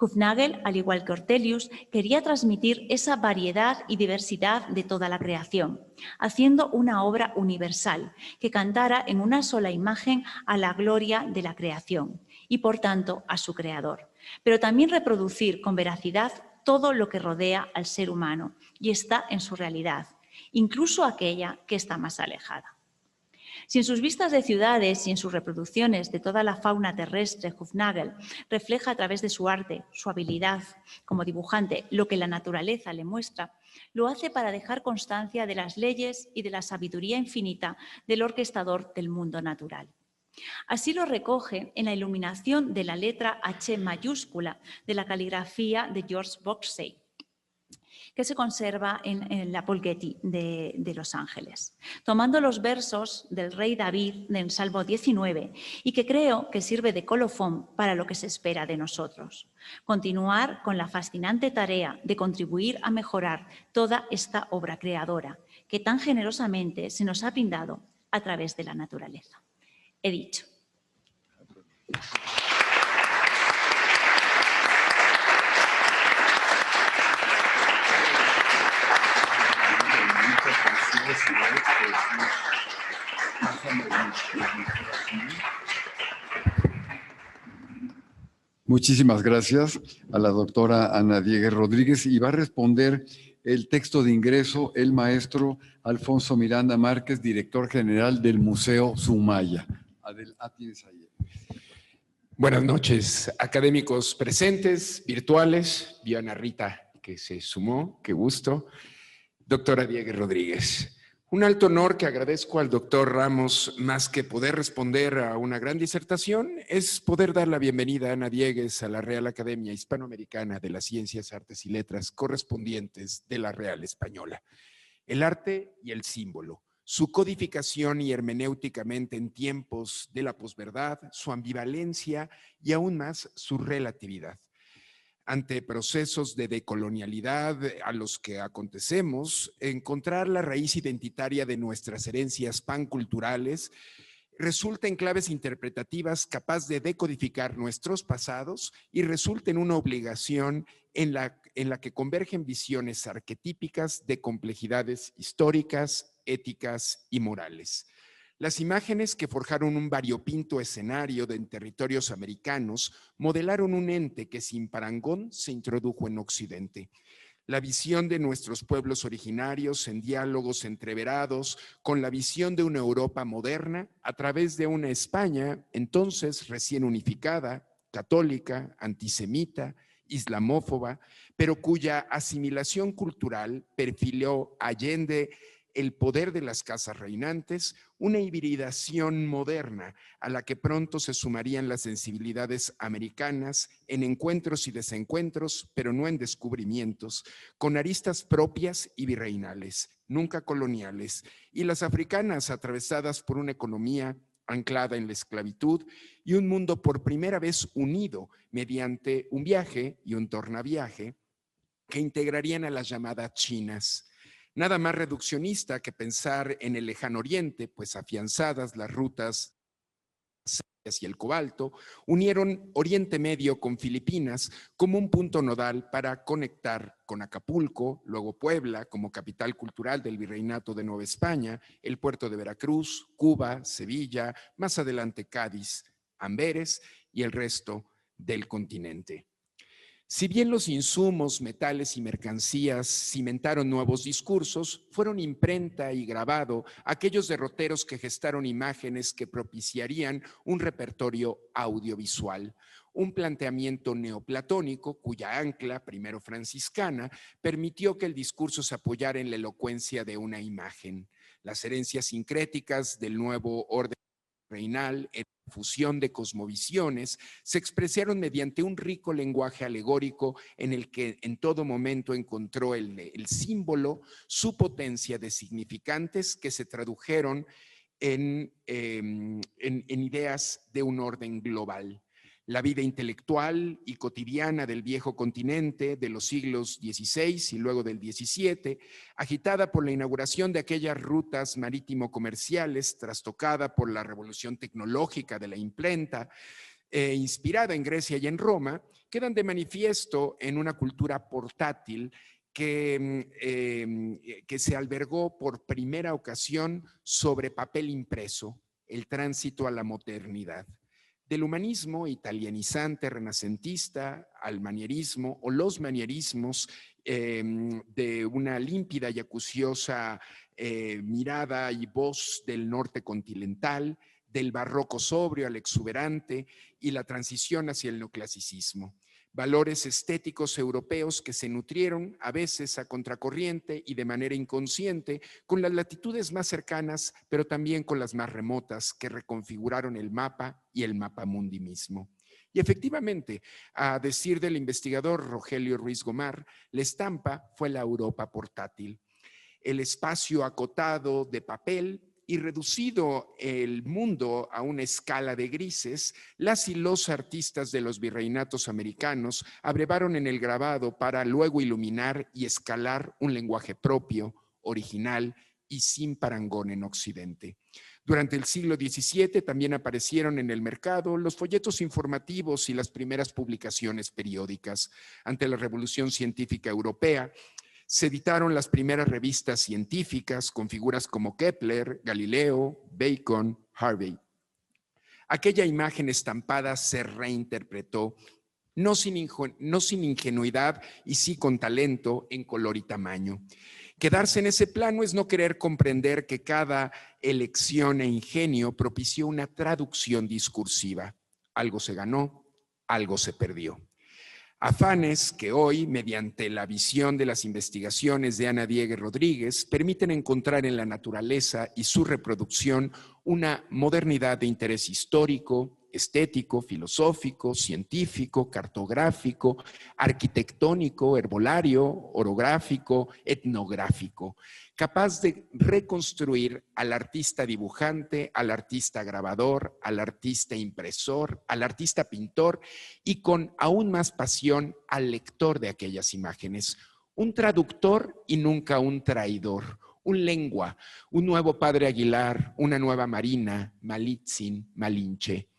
Hufnagel, al igual que Ortelius, quería transmitir esa variedad y diversidad de toda la creación, haciendo una obra universal que cantara en una sola imagen a la gloria de la creación y, por tanto, a su creador, pero también reproducir con veracidad todo lo que rodea al ser humano y está en su realidad, incluso aquella que está más alejada. Si en sus vistas de ciudades y en sus reproducciones de toda la fauna terrestre, Hufnagel refleja a través de su arte, su habilidad como dibujante, lo que la naturaleza le muestra, lo hace para dejar constancia de las leyes y de la sabiduría infinita del orquestador del mundo natural. Así lo recoge en la iluminación de la letra H mayúscula de la caligrafía de George Boxey, que se conserva en la Paul Getty de Los Ángeles, tomando los versos del rey David del Salmo 19 y que creo que sirve de colofón para lo que se espera de nosotros. Continuar con la fascinante tarea de contribuir a mejorar toda esta obra creadora que tan generosamente se nos ha brindado a través de la naturaleza. He dicho. Muchísimas gracias a la doctora Ana Diegues Rodríguez, y va a responder el texto de ingreso el maestro Alfonso Miranda Márquez, director general del Museo Sumaya. Tienes ahí. Buenas noches, académicos presentes, virtuales, vi a Ana Rita que se sumó, qué gusto. Doctora Diegues Rodríguez. Un alto honor que agradezco al doctor Ramos, más que poder responder a una gran disertación, es poder dar la bienvenida a Ana Diegues a la Real Academia Hispanoamericana de las Ciencias, Artes y Letras correspondientes de la Real Española. El arte y el símbolo, su codificación y hermenéuticamente en tiempos de la posverdad, su ambivalencia y aún más su relatividad. Ante procesos de decolonialidad a los que acontecemos, encontrar la raíz identitaria de nuestras herencias panculturales resulta en claves interpretativas capaz de decodificar nuestros pasados y resulta en una obligación en la que convergen visiones arquetípicas de complejidades históricas, éticas y morales. Las imágenes que forjaron un variopinto escenario en territorios americanos modelaron un ente que sin parangón se introdujo en Occidente. La visión de nuestros pueblos originarios en diálogos entreverados con la visión de una Europa moderna a través de una España entonces recién unificada, católica, antisemita, islamófoba, pero cuya asimilación cultural perfiló allende el poder de las casas reinantes, una hibridación moderna a la que pronto se sumarían las sensibilidades americanas en encuentros y desencuentros, pero no en descubrimientos, con aristas propias y virreinales, nunca coloniales, y las africanas atravesadas por una economía anclada en la esclavitud y un mundo por primera vez unido mediante un viaje y un tornaviaje que integrarían a las llamadas chinas. Nada más reduccionista que pensar en el lejano oriente, pues afianzadas las rutas hacia el cobalto, unieron Oriente Medio con Filipinas como un punto nodal para conectar con Acapulco, luego Puebla como capital cultural del Virreinato de Nueva España, el puerto de Veracruz, Cuba, Sevilla, más adelante Cádiz, Amberes y el resto del continente. Si bien los insumos, metales y mercancías cimentaron nuevos discursos, fueron imprenta y grabado aquellos derroteros que gestaron imágenes que propiciarían un repertorio audiovisual, un planteamiento neoplatónico cuya ancla, primero franciscana, permitió que el discurso se apoyara en la elocuencia de una imagen. Las herencias sincréticas del nuevo orden reinal, en fusión de cosmovisiones, se expresaron mediante un rico lenguaje alegórico en el que en todo momento encontró el símbolo, su potencia de significantes que se tradujeron en ideas de un orden global. La vida intelectual y cotidiana del viejo continente de los siglos XVI y luego del XVII, agitada por la inauguración de aquellas rutas marítimo-comerciales, trastocada por la revolución tecnológica de la imprenta, inspirada en Grecia y en Roma, quedan de manifiesto en una cultura portátil que se albergó por primera ocasión sobre papel impreso, el tránsito a la modernidad. Del humanismo italianizante, renacentista, al manierismo o los manierismos, de una límpida y acuciosa mirada y voz del norte continental, del barroco sobrio al exuberante y la transición hacia el neoclasicismo. Valores estéticos europeos que se nutrieron a veces a contracorriente y de manera inconsciente con las latitudes más cercanas, pero también con las más remotas, que reconfiguraron el mapa y el mapamundi mismo. Y efectivamente, a decir del investigador Rogelio Ruiz Gomar, la estampa fue la Europa portátil. El espacio acotado de papel y reducido el mundo a una escala de grises, las y los artistas de los virreinatos americanos abrevaron en el grabado para luego iluminar y escalar un lenguaje propio, original y sin parangón en Occidente. Durante el siglo XVII también aparecieron en el mercado los folletos informativos y las primeras publicaciones periódicas. Ante la Revolución Científica Europea, se editaron las primeras revistas científicas con figuras como Kepler, Galileo, Bacon, Harvey. Aquella imagen estampada se reinterpretó, no sin ingenuidad y sí con talento en color y tamaño. Quedarse en ese plano es no querer comprender que cada elección e ingenio propició una traducción discursiva. Algo se ganó, algo se perdió. Afanes que hoy, mediante la visión de las investigaciones de Ana Diegues Rodríguez, permiten encontrar en la naturaleza y su reproducción una modernidad de interés histórico, estético, filosófico, científico, cartográfico, arquitectónico, herbolario, orográfico, etnográfico, capaz de reconstruir al artista dibujante, al artista grabador, al artista impresor, al artista pintor y con aún más pasión al lector de aquellas imágenes. Un traductor y nunca un traidor. Un lengua, un nuevo Padre Aguilar, una nueva Marina, Malitzin, Malinche.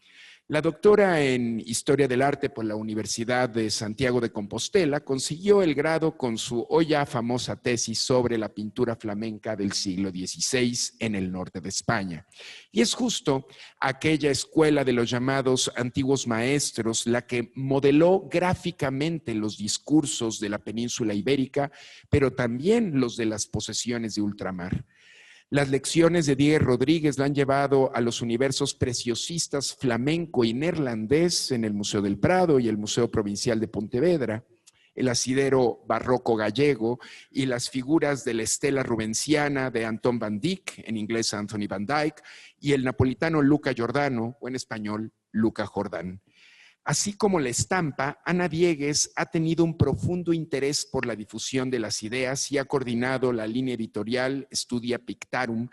La doctora en Historia del Arte por la Universidad de Santiago de Compostela consiguió el grado con su hoy ya famosa tesis sobre la pintura flamenca del siglo XVI en el norte de España. Y es justo aquella escuela de los llamados antiguos maestros la que modeló gráficamente los discursos de la península ibérica, pero también los de las posesiones de ultramar. Las lecciones de Diegues Rodríguez la han llevado a los universos preciosistas flamenco y neerlandés en el Museo del Prado y el Museo Provincial de Pontevedra, el asidero barroco gallego y las figuras de la estela rubensiana de Anton van Dyck, en inglés Anthony van Dyck, y el napolitano Luca Giordano, o en español Luca Jordán. Así como la estampa, Ana Diegues ha tenido un profundo interés por la difusión de las ideas y ha coordinado la línea editorial Studia Pictarum.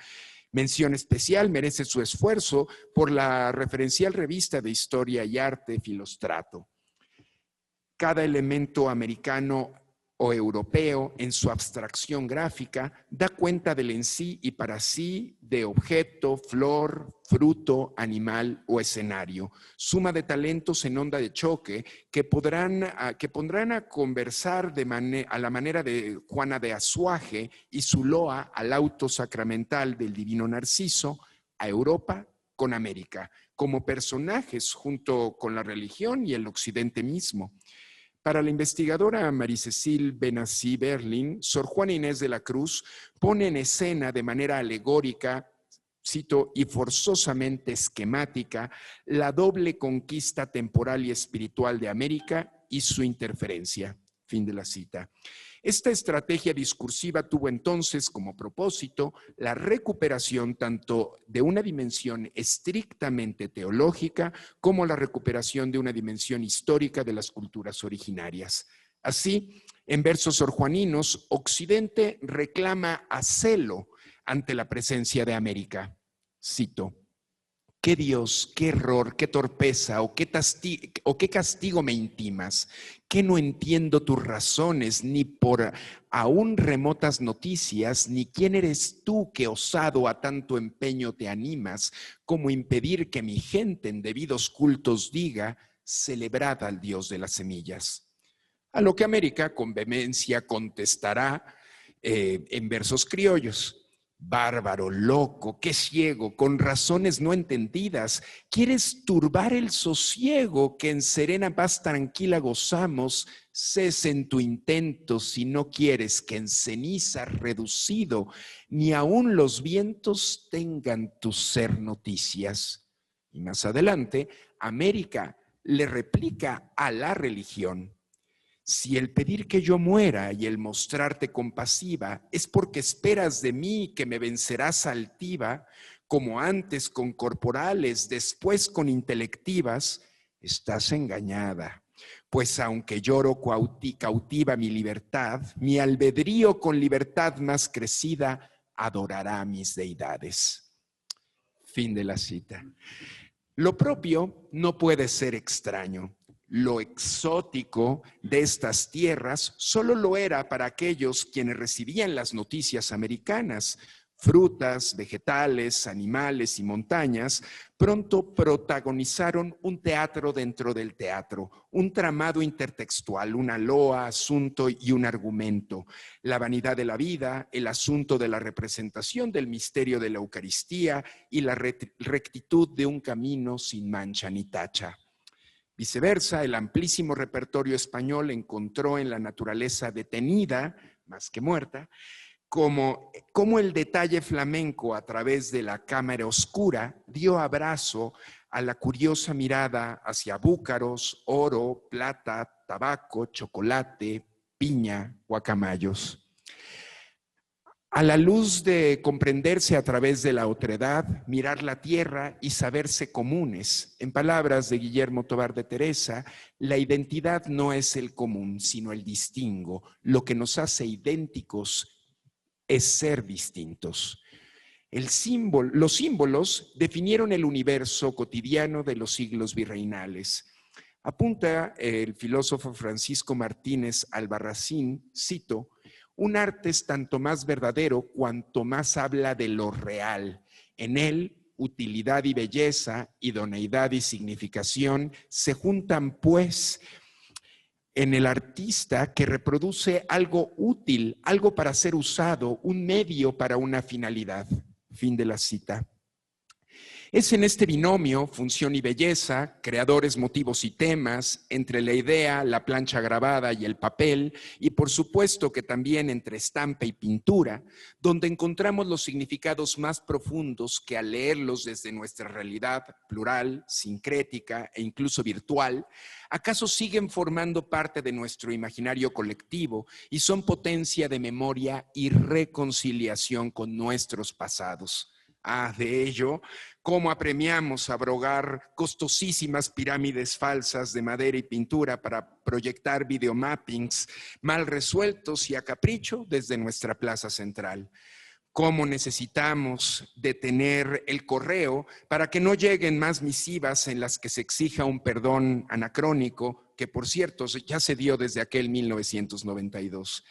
Mención especial merece su esfuerzo por la referencial revista de Historia y Arte Filostrato. Cada elemento americano o europeo en su abstracción gráfica da cuenta del en sí y para sí de objeto, flor, fruto, animal o escenario. Suma de talentos en onda de choque que pondrán a conversar a la manera de Juana de Azuaje y su loa al auto sacramental del divino Narciso, a Europa con América, como personajes junto con la religión y el occidente mismo. Para la investigadora Marie-Cécile Benassi-Berlin, Sor Juana Inés de la Cruz pone en escena de manera alegórica, cito, y forzosamente esquemática, la doble conquista temporal y espiritual de América y su interferencia. Fin de la cita. Esta estrategia discursiva tuvo entonces como propósito la recuperación tanto de una dimensión estrictamente teológica como la recuperación de una dimensión histórica de las culturas originarias. Así, en versos sorjuaninos, Occidente reclama a celo ante la presencia de América. Cito: ¿qué Dios, qué error, qué torpeza o qué castigo me intimas? ¿Que no entiendo tus razones ni por aún remotas noticias, ni quién eres tú que osado a tanto empeño te animas, como impedir que mi gente en debidos cultos diga, celebrad al Dios de las semillas? A lo que América con vehemencia contestará en versos criollos: Bárbaro, loco, qué ciego, con razones no entendidas, quieres turbar el sosiego que en serena paz tranquila gozamos. Cese en tu intento si no quieres que en ceniza reducido ni aun los vientos tengan tu ser noticias. Y más adelante, América le replica a la religión: si el pedir que yo muera y el mostrarte compasiva es porque esperas de mí que me vencerás altiva, como antes con corporales, después con intelectivas, estás engañada. Pues aunque lloro cautiva mi libertad, mi albedrío con libertad más crecida adorará mis deidades. Fin de la cita. Lo propio no puede ser extraño. Lo exótico de estas tierras solo lo era para aquellos quienes recibían las noticias americanas. Frutas, vegetales, animales y montañas pronto protagonizaron un teatro dentro del teatro, un tramado intertextual, una loa, asunto y un argumento. La vanidad de la vida, el asunto de la representación del misterio de la Eucaristía y la rectitud de un camino sin mancha ni tacha. Viceversa, el amplísimo repertorio español encontró en la naturaleza detenida, más que muerta, como el detalle flamenco a través de la cámara oscura dio abrazo a la curiosa mirada hacia búcaros, oro, plata, tabaco, chocolate, piña, guacamayos. A la luz de comprenderse a través de la otredad, mirar la tierra y saberse comunes. En palabras de Guillermo Tovar de Teresa, la identidad no es el común, sino el distingo. Lo que nos hace idénticos es ser distintos. Los símbolos definieron el universo cotidiano de los siglos virreinales. Apunta el filósofo Francisco Martínez Albarracín, cito: un arte es tanto más verdadero cuanto más habla de lo real. En él, utilidad y belleza, idoneidad y significación se juntan, pues, en el artista que reproduce algo útil, algo para ser usado, un medio para una finalidad. Fin de la cita. Es en este binomio, función y belleza, creadores, motivos y temas, entre la idea, la plancha grabada y el papel, y por supuesto que también entre estampa y pintura, donde encontramos los significados más profundos que al leerlos desde nuestra realidad plural, sincrética e incluso virtual, acaso siguen formando parte de nuestro imaginario colectivo y son potencia de memoria y reconciliación con nuestros pasados. De ello, cómo apremiamos abrogar costosísimas pirámides falsas de madera y pintura para proyectar videomappings mal resueltos y a capricho desde nuestra plaza central. Cómo necesitamos detener el correo para que no lleguen más misivas en las que se exija un perdón anacrónico, que por cierto ya se dio desde aquel 1992.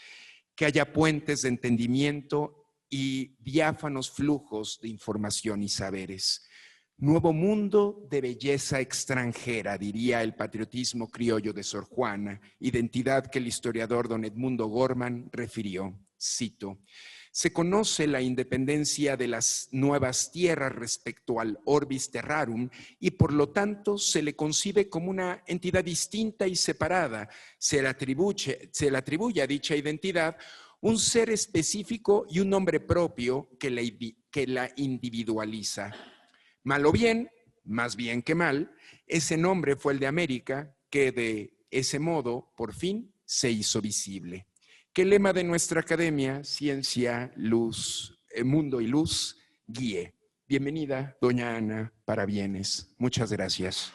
Que haya puentes de entendimiento y diáfanos flujos de información y saberes. Nuevo mundo de belleza extranjera, diría el patriotismo criollo de Sor Juana, identidad que el historiador don Edmundo Gorman refirió. Cito: se conoce la independencia de las nuevas tierras respecto al orbis terrarum y por lo tanto se le concibe como una entidad distinta y separada. Se le atribuye a dicha identidad un ser específico y un nombre propio que la individualiza. Mal o bien, más bien que mal, ese nombre fue el de América, que de ese modo, por fin, se hizo visible. Que el lema de nuestra academia, ciencia, luz, mundo y luz, guíe. Bienvenida, doña Ana Parabienes. Muchas gracias.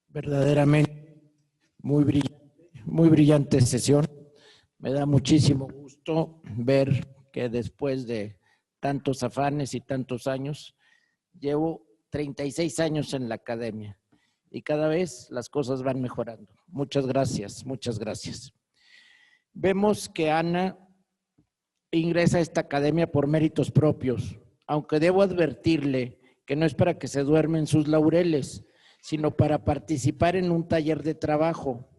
Verdaderamente muy brillante sesión. Me da muchísimo gusto ver que después de tantos afanes y tantos años, llevo 36 años en la academia y cada vez las cosas van mejorando. Muchas gracias, muchas gracias. Vemos que Ana ingresa a esta academia por méritos propios, aunque debo advertirle que no es para que se duerme en sus laureles, sino para participar en un taller de trabajo,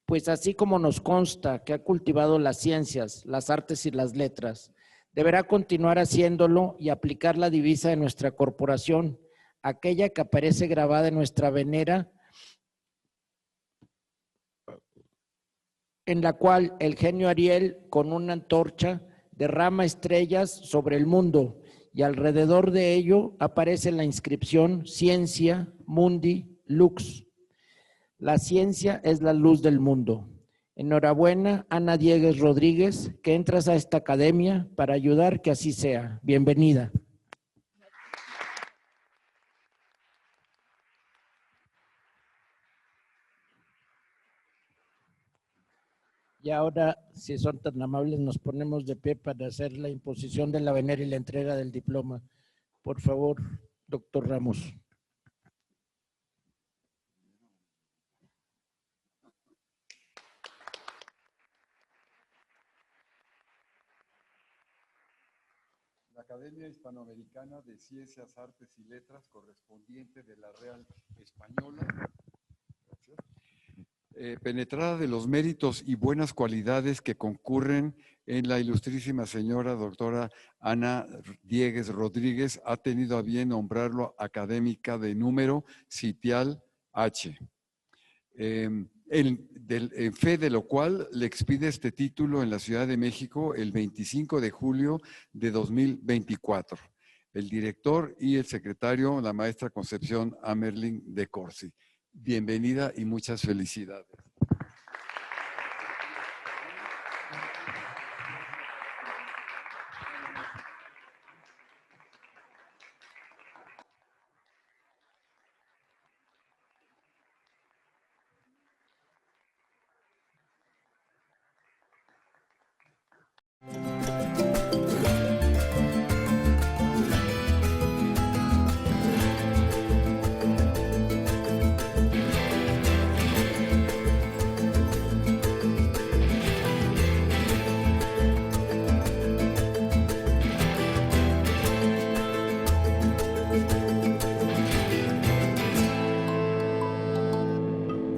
pues así como nos consta que ha cultivado las ciencias, las artes y las letras, deberá continuar haciéndolo y aplicar la divisa de nuestra corporación, aquella que aparece grabada en nuestra venera, en la cual el genio Ariel, con una antorcha, derrama estrellas sobre el mundo y alrededor de ello aparece la inscripción Ciencia Mundi Lux. La ciencia es la luz del mundo. Enhorabuena, Ana Diegues Rodríguez, que entras a esta academia para ayudar que así sea. Bienvenida. Y ahora, si son tan amables, nos ponemos de pie para hacer la imposición de la venera y la entrega del diploma. Por favor, doctor Ramos. La Academia Hispanoamericana de Ciencias, Artes y Letras, correspondiente de la Real Española, penetrada de los méritos y buenas cualidades que concurren en la ilustrísima señora doctora Ana Diegues Rodríguez, ha tenido a bien nombrarlo académica de número Sitial H. En fe de lo cual le expide este título en la Ciudad de México el 25 de julio de 2024. El director y el secretario, la maestra Concepción Amerling de Corsi. Bienvenida y muchas felicidades.